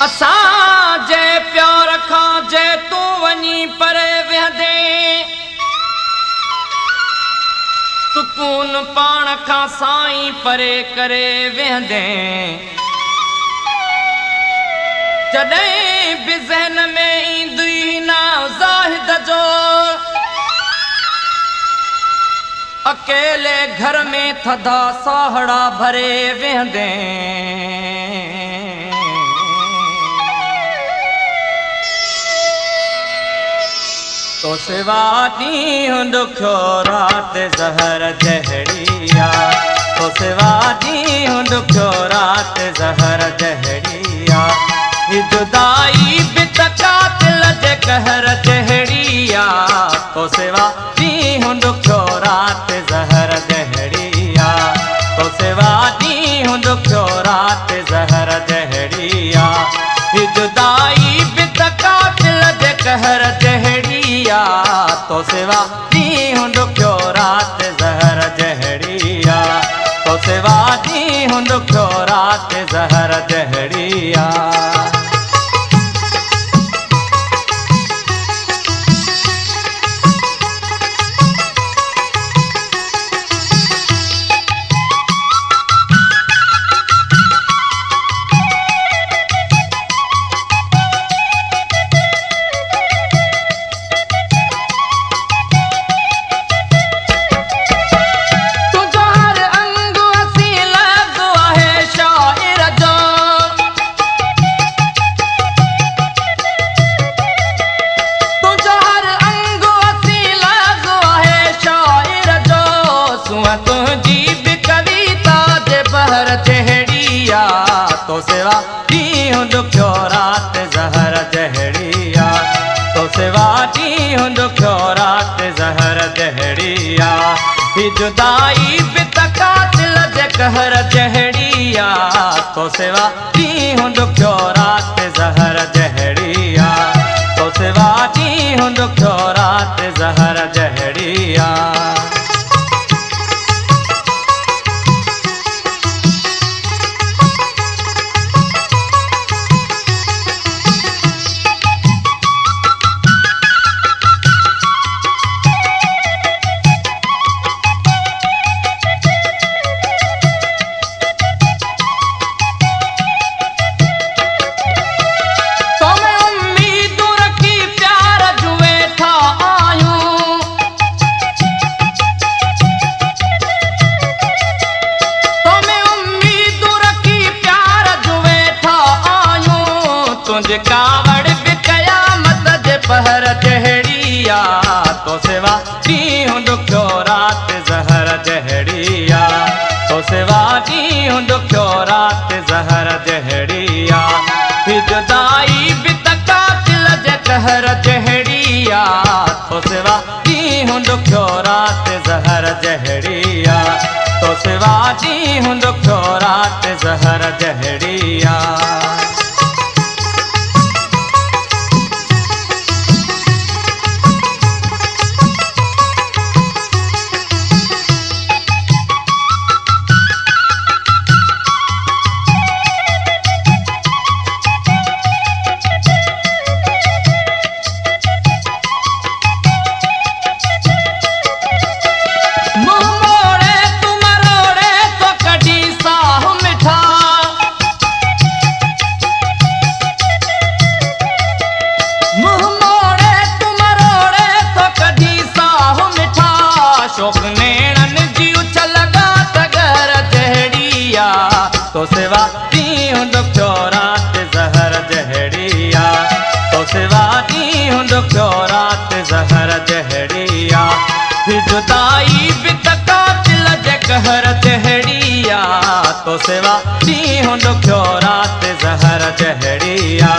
असां जे प्यार खां जे तूं वञी परे विहंदे सुकून पाण खां साईं परे करे विहंदे जॾहिं बि ज़हन में ईंदी ना ज़ाहिद जो अकेले घर में थधा साहड़ा भरे विहंदे तो सिवा ॾींहुं ॾुखियो राति ज़हर जहड़िया तो सिवा ॾींहुं ॾुखियो राति ज़हर जहड़िया ही जुदाई बि त कातिल जे कहर जहड़िया तो सिवा ॾींहुं ॾुखियो राति ज़हर जहड़िया तो सिवा ॾींहुं ॾुखियो राति ज़हर जहड़िया ही जुदाई बि त कातिल जे कहर जहड़िया तो सिवा ॾींहुं ॾुखियो राति ज़हर जहड़िया तो सिवा ॾींहुं ॾुखियो राति ज़हर जहड़िया तो सिवा ॾींहुं ॾुखियो राति ज़हर जहड़िया तो सिवा ॾींहुं ॾुखियो राति ज़हर जहड़िया ही जुदाई बि त कातिल जे कहर जहड़िया तो सिवा ॾींहुं ॾुखियो राति ज़हर जहड़िया तो सिवा ॾींहुं ॾुखियो राति ज़हर जहड़िया तुझ कावड़ बि क़यामत जे पहर जहड़िया तो सिवा ॾींहुं ॾुखियो राति ज़हर जहड़िया तो सिवा ॾींहुं ॾुखियो राति ज़हर जहड़िया ही जुदाई बि त कातिल जे कहर जहड़िया तो सिवा ॾींहुं ॾुखियो राति ज़हर जहड़िया तो सिवा ॾींहुं ॾुखियो राति ज़हर जहड़िया शौक़ नेणन जी उछल गात घर जहड़िया तो सिवा ॾींहुं ॾुखियो राति ज़हर जहड़िया तो सिवा ॾींहुं ॾुखियो राति ज़हर जहड़िया ही जुदाई बि त कातिल जे कहर जहड़िया तो सिवा ॾींहुं ॾुखियो राति ज़हर जहड़िया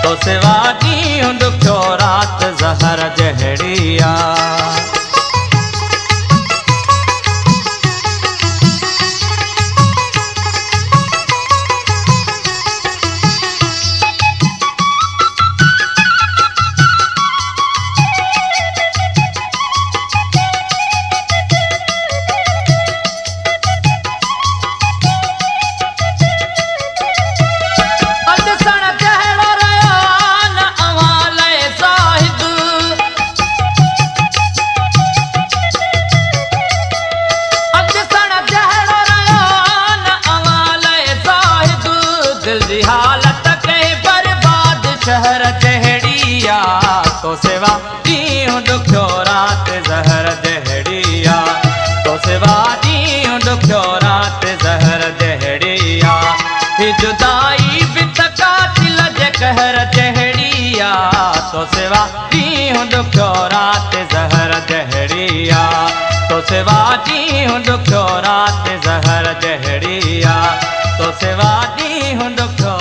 तो सिवा ॾींहुं ॾुखियो राति ज़हर जहड़िया अॼु सण दिल जी हालत कहीं बर्बाद शहर जहड़िया तो सिवा ॾींहुं ॾुखियो राति ज़हर जहड़िया तो सिवा ॾींहुं ॾुखियो राति ज़हर जहड़िया ही जुदाई बि कातिल जे कहर जहड़िया तो सिवा ॾींहुं ॾुखियो राति ज़हर जहड़िया तो सिवा ॾींहुं ॾुखियो राति ज़हर जहड़िया तो सिवा ॾींहुं ॾुखियो